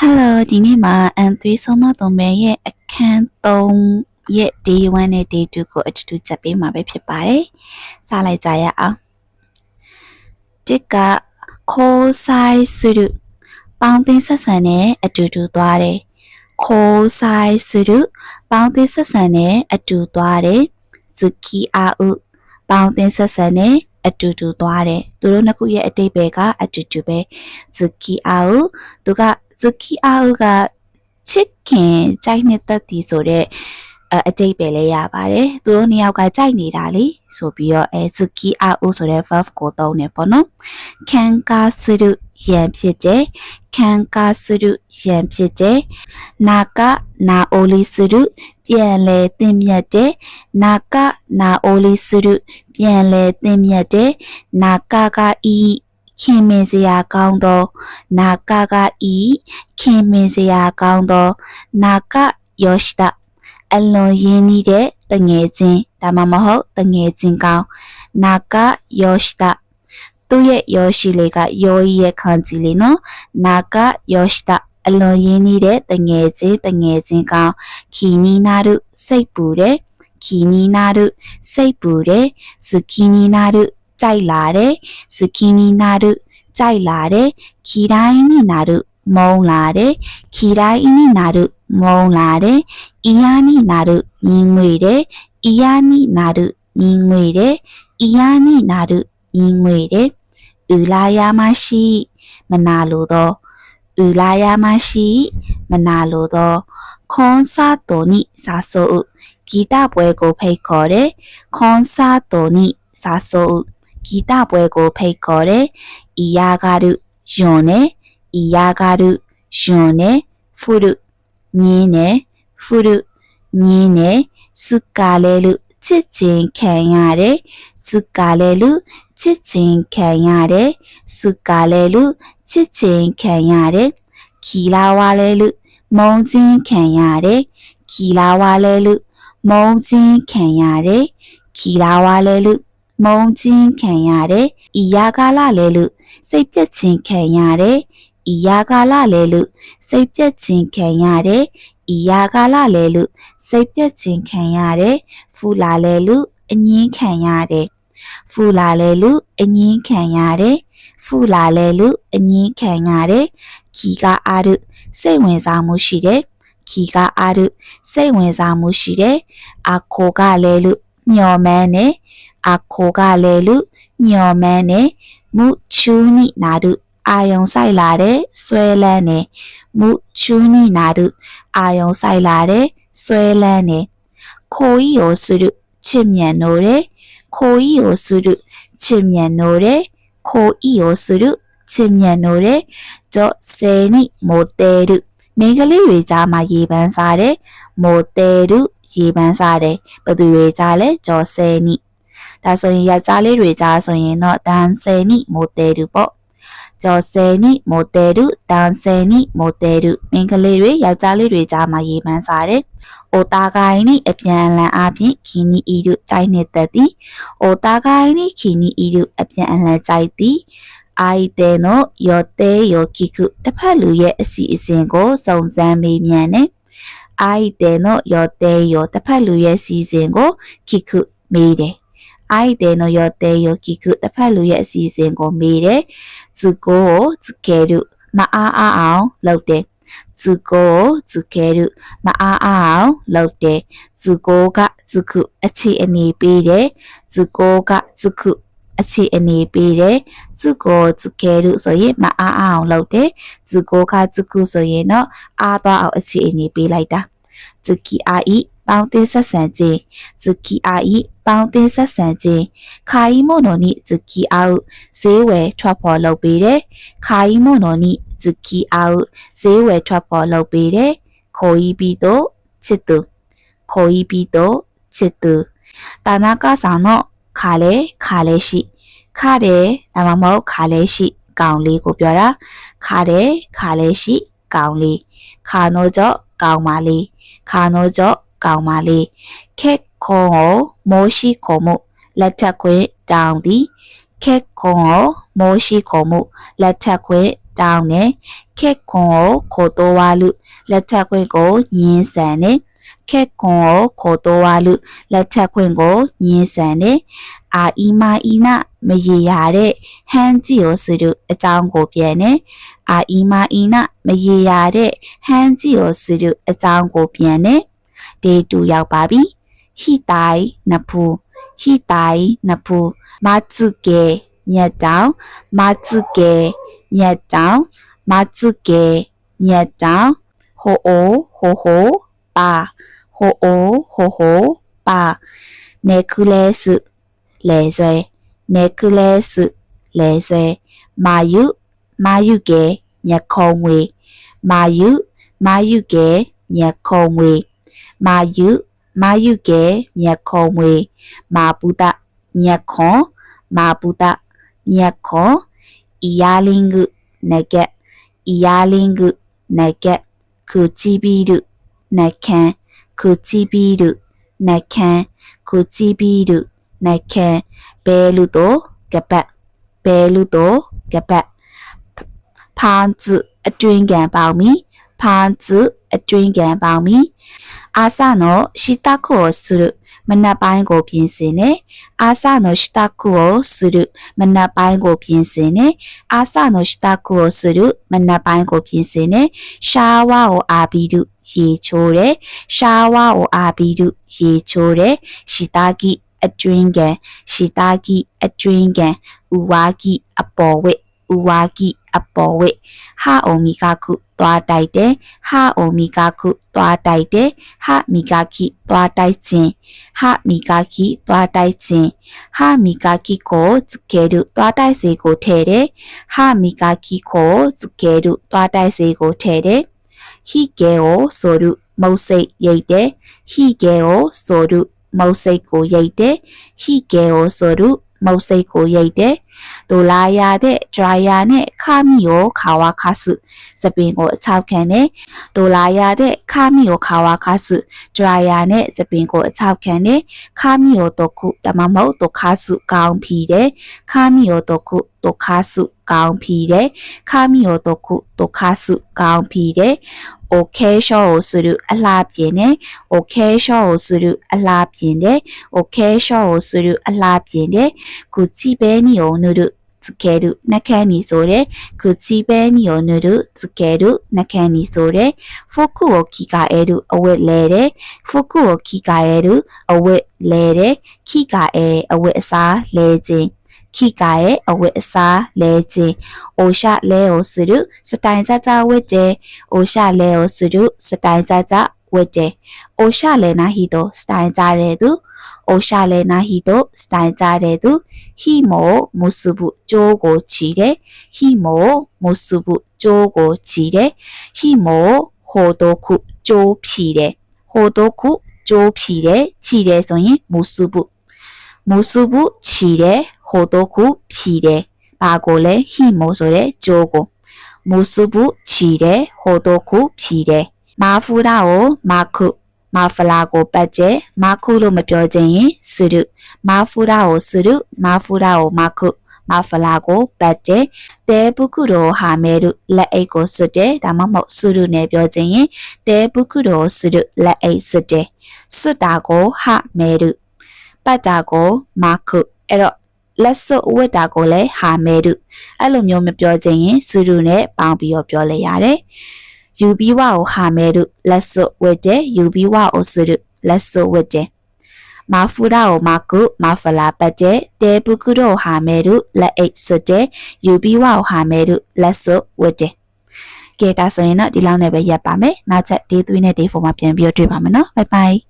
Hello ဒီနေ့မှာ N3 ဆုံးမသုံးပဲရဲ့အခန်း3ရဲ့ Day 1နဲ့ Day 2ကိုအတူတူချက်ပေးမှာပဲဖြစ်ပါတယ်။စလိုက်ကြရအောင်။တစ်ကခိုးဆိုင်စုရုပေါင်းတင်ဆက်ဆံနဲ့အတူတူသွားတယ်။ခိုးဆိုင်စုရုပေါင်းတင်ဆက်ဆံနဲ့အတူသွားတယ်။ဇကီအာဥပေါင်းတင်ဆက်ဆံနဲ့အတူတူသွားတယ်။သူတို့နှစ်ခုရဲ့အတိတ်ပဲကအတူတူပဲ။ဇကီအာဥသူကဇကီအာဥကချစ်ခင်ကြိုက်နှစ်သည်ဆိုတဲ့အတိတ်ပဲလဲရပါတယ်သူတို့နှစ်ယောက်ကကြိုက်နေတာလေဆိုပြီးတော့ဇကီအာဥဆိုတဲ့ verb ကိုသုံးနေပေါ့နော်ခံကာစရုရန်ဖြစ်တဲ့ခံကာစရုရန်ဖြစ်တဲ့နာကနာအိုလီစရုပြန်လဲတင်မြတ်တဲ့နာကနာအိုလီစရုပြန်လဲတင်မြတ်တဲ့နာကကဤခင်မင်စရာကောင်းသောနာကကဤခင်မင်စရာကောင်းသောနာကယောရှိတအလွန်ရင်းနှီးတဲ့တငယ်ချင်းဒါမှမဟုတ်တငယ်ချင်းကောင်းနာကယောရှိတသူ့ရဲ့ယောရှိလေးကယောကြီးရဲ့ခံကြီးလေးနော်နာကယောရှိတအလွန်ရင်းနှီးတဲ့တငယ်ချင်းကောင်းခီနီနာရုစိတ်ပူတဲ့ခီနီနာရုစိတ်ပူတဲ့ဇကီနီနာရုကြိုက်လာတဲ့ဇကီနီနာရုကြိုက်လာတဲ့ခီတိုင်းနီနာရုမုန်းလာတဲ့ခီတိုင်းနီနာရုမုန်းလာတဲ့အီယာနီနာရုညင်ငွေတဲ့အီယာနီနာရုညင်ငွေတဲ့အီယာနီနာရုညင်ငွေတဲ့ဥလာယာမရှိမနာလိုတော့ဥလာယာမရှိမနာလိုတော့ခွန်စာတော်နိစာဆိုဥဂီတပွဲကိုဖိတ်ခေါ်တဲ့ခွန်စာတော်နိစာဆိုဥဂီတပွဲကိုဖိတ်ခေါ်တဲ့အီယာဂါရုယွန်နဲ့အီယာဂါရုယွန်နဲ့ဖုရုညင်းနဲ့ဖုရုညင်းနဲ့စုကာလဲလူချစ်ချင်းခံရတယ်စုကာလဲလူချစ်ချင်းခံရတယ်စုကာလဲလူချစ်ချင်းခံရတယ်ခီလာဝါလဲလူမုံချင်းခံရတယ်ခီလာဝါလဲလူမုံချင်းခံရတယ်ခီလာဝါလဲလူမုံချင်းခံရတယ်ဤယာကာလလဲလူစိတ်ပြက်ချင်းခံရတယ်ဤယာကာလလဲလူစိတ်ပြက်ချင်းခံရတယ်ဤယာကာလလဲလူစိတ်ပြက်ချင်းခံရတယ်ဖူလာလဲလူအငင်းခံရတယ်ဖူလာလဲလူအငင်းခံရတယ်ဖူလာလဲလူအငင်းခံရတယ်ခီကအားရုစိတ်ဝင်စားမှုရှိတယ်ခီကအားရုစိတ်ဝင်စားမှုရှိတယ်အခိုကလဲလူမျော်မှန်းနဲ့အခိုကလဲလူမျော်မှန်းနဲ့မုချူနိနာရုအာယုံဆိုင်လာတဲ့ဆွဲလန်းနဲ့မုချူနိနာရုအာယုံဆိုင်လာတဲ့ဆွဲလန်းနဲ့ခိုဤယောစုရုချစ်မြတ်နိုးတဲ့ခိုဤယောစုရုချစ်မြတ်နိုးတဲ့ခိုဤယောစုရုချစ်မြတ်နိုးတဲ့ကြောဆယ်နိမိုတဲရုမင်္ဂလိတွေကြားမှာရေပန်းစားတဲ့မိုတဲရုရေပန်းစားတဲ့ဘသူတွေကြားလဲကြောဆယ်နိဒါဆိုရင်ယောက်ျားလေးတွေကြားဆိုရင်တော့တန်ဆယ်နိမိုတဲရုပေါ့ကျော်ဆယ်နိမိုတဲရုတန်ဆယ်နိမိုတဲရုမင်္ဂလိတွေယောက်ျားလေးတွေကြားမှာရေပန်းစားတယ်။အိုတာကိုင်းနိအပြန်အလှန်အားဖြင့်ခီနီဤတို့ကြိုက်နေတတ်သည်။အိုတာကိုင်းနိခီနီဤတို့အပြန်အလှန်ကြိုက်သည်။အိုင်တဲနိုယောတဲယောကီကုတစ်ဖက်လူရဲ့အစီအစဉ်ကိုစုံစမ်းမေးမြန်းနေ။အိုင်တဲနိုယောတဲယောတစ်ဖက်လူရဲ့စီစဉ်ကိုကီကုမေးတယ်။အိုင်တဲနိုယောတဲယောကီကုတစ်ဖက်လူရဲ့အစီအစဉ်ကိုမေးတယ်။ဇကိုဇကေရုမအားအောင်လုပ်တယ်ဇကိုဇကေရုမအားအောင်လုပ်တယ်ဇကိုကဇခုအခြေအနေပေးတယ်ဇကိုကဇခုအခြေအနေပေးတယ်ဇကိုဇကေရုဆိုရင်မအားအောင်လုပ်တယ်ဇကိုကဇခုဆိုရင်တော့အားသွားအောင်အခြေအနေပေးလိုက်တာဇကီအာဤပေါင်းတင်ဆက်ဆံခြင်းဇကီအာဤပေါင်းတင်ဆက်ဆံခြင်းခါဤမို့နော်နိဇကီအာဈေးဝယ်ထွက်ပေါ်လုပ်ပေးတယ်ခါဤမို့နော်နိဇကီအာဈေးဝယ်ထွက်ပေါ်လုပ်ပေးတယ်ခိုဤပြီးတော့ချစ်သူခိုဤပြီးတော့ချစ်သူတာနာကဆောင်တော့ခါလဲရှိခါတယ်ဒါမှမဟုတ်ခါလဲရှိကောင်လေးကိုပြောတာခါတယ်ခါလဲရှိကောင်လေးခါနိုကြော့ကောင်မလေးခါနိုကြော့ကောင်မလေးခက်ခုံကိုမိုးရှိခုံမှုလက်ထက်ခွင့်တောင်းသည်ခက်ခုံကိုမိုးရှိခုံမှုလက်ထက်ခွင့် ကြောင်းနဲ့ခက်ခွန်ကိုခေါ်တော်ဝါလူလက်ထပ်ခွင့်ကိုညင်းဆန်နဲ့ခက်ခွန်ကိုခေါ်တော်ဝါလူလက်ထပ်ခွင့်ကိုညင်းဆန်နဲ့အာအီမာအီနာမရေရတဲ့ဟန်ဂျီကိုဆိုသူအကြောင်းကိုပြန်နဲ့အာအီမာအီနာမရေရတဲ့ဟန်ဂျီကိုဆိုသူအကြောင်းကိုပြန်နဲ့ဒေတူရောက်ပါပြီဟီတိုင်နဖူဟီတိုင်နဖူမတ်စုကေမြတ်တောင်မတ်စုကေမြတ်တောင်မတ်စုကေမြတ်တောင်ဟိုအိုဟိုဟိုပါဟိုအိုဟိုဟိုပါနေကူလဲစုလဲဆွဲနေကူလဲစုလဲဆွဲမာယုကေမြတ်ခုံဝေမာယုကေမြတ်ခုံဝေမာယုကေမြတ်ခုံဝေမာပုဒမြတ်ခွန်မာပုဒမြတ်ခွန်အီယာလင်းကုနကက်အီယာလင်းကုနကက်ခုချီပီရုနခန်ခုချီပီရုနခန်ခုချီပီရုနခန်ဘဲလူတော့ကပတ်ဘဲလူတော့ကပတ်ဖန်ဇအတွင်းကံပေါမီဖန်ဇအတွင်းကံပေါမီအာဆာနောရှိတခိုဆုမနက်ပိုင်းကိုပြင်ဆင်နေအာဆာနောရှိတခိုဆုမနက်ပိုင်းကိုပြင်ဆင်နေအာဆာနောရှိတခိုဆုမနက်ပိုင်းကိုပြင်ဆင်နေရှာဝါကိုအာဘီဒုရေချိုးတယ်ရှာဝါကိုအာဘီဒုရေချိုးတယ်ရှိတာဂိအတွင်းကံရှိတာဂိအတွင်းကံဥဝါဂိအပေါ်ဝဲဥဝါဂိအပေါ်ဝဲဟာအိုမီကာခုသွားတိုက်တယ်ဟာအိုမီကာခုသွားတိုက်တယ်ဟာမီကာခိသွားတိုက်ခြင်းဟာမီကာခိသွားတိုက်ခြင်းဟာမီကာခိကိုစကဲတို့သွားတိုက်စေကိုထဲတယ်ဟာမီကာခိကိုစကဲတို့သွားတိုက်စေကိုထဲတယ်ဟီကဲကိုဆိုရုမုတ်စိတ်ရိတ်တယ်ဟီကဲကိုဆိုရုမုတ်စိတ်ကိုရိတ်တယ်ဟီကဲကိုဆိုရုမုတ်စိတ်ကိုရိတ်တယ်ဒိုလာရတဲ့ဒရာယာနဲ့ခါမီကိုခါဝါခါစုစပင်ကိုအချောက်ခံတယ်ဒိုလာရတဲ့ခါမီကိုခါဝါခါစုဒရာယာနဲ့စပင်ကိုအချောက်ခံတယ်ခါမီကိုတော့ခုတမမုတ်တော့ခါစုကောင်းဖီတယ်ခါမီကိုတော့ခုတော့ခါစုကောင်းဖီတယ်ခါမီကိုတော့ခုတော့ခါစုကောင်းဖီတယ်โอเคရှောကိုဆိုအလားပြင်းတယ်โอเคရှောကိုဆိုအလားပြင်းတယ်โอเคရှောကိုဆိုအလားပြင်းတယ်ခုချီပဲနီကိုနုつける中にそれ口紅を塗るつける中にそれ服を着替えるおえれれ服を着替えるおえれれ着替えおえされじ着替えおえされじおしゃれをするスタイザザウェジおしゃれをするスタイザザウェジおしゃれな人スタイザレドおしゃれな人スタイザレドひも結ぶ情報地でひも結ぶ情報地でひもほどく情皮でほどく情皮で地でそに結ぶ地でほどく皮でဘာကိုလဲဟိမိုဆိုတဲ့ဂျိုးကိုမူစုဘူးချီတဲ့ဟိုတိုခုဖြီတဲ့မာဖူရာကိုမာခုမာဖလာကိုပတ်ကျဲမာခုလို့မပြောခြင်းရင်စုရုမာဖူရာကိုစုရုမာဖူရာကိုမာခုမာဖလာကိုပတ်ကျဲတဲပုခုတော်ဟာမဲရုလက်အိတ်ကိုစွတ်တယ်ဒါမှမဟုတ်စုရုနဲ့ပြောခြင်းရင်တဲပုခုတော်စုရုလက်အိတ်စွတ်တယ်စွတ်တာကိုဟာမဲရုပတ်တာကိုမာခုအဲ့တော့လက်စွပ်ဝတ်တာကိုလည်းဟာမဲရုအဲ့လိုမျိုးမပြောခြင်းရင်စုရုနဲ့ပေါင်းပြီးတော့ပြောလဲရတယ်ယူပြီးဝကိုဟာမဲရုလက်စွပ်ဝတ်တယ်ယူပြီးဝကိုစုရုလက်စွပ်ဝတ်တယ်မာဖူရာကိုမာကုမာဖလာပတ်တဲ့တဲပုကုတို့ဟာမဲရုလက်အိတ်စွတ်တယ်ယူပြီးဝကိုဟာမဲရုလက်စွပ်ဝတ်တယ်ကဲဒါဆိုရင်တော့ဒီလောက်နဲ့ပဲရပ်ပါမယ်နောက်ချက် day 3နဲ့ day 4မှာပြန်ပြီးတော့တွေ့ပါမယ်နော် bye bye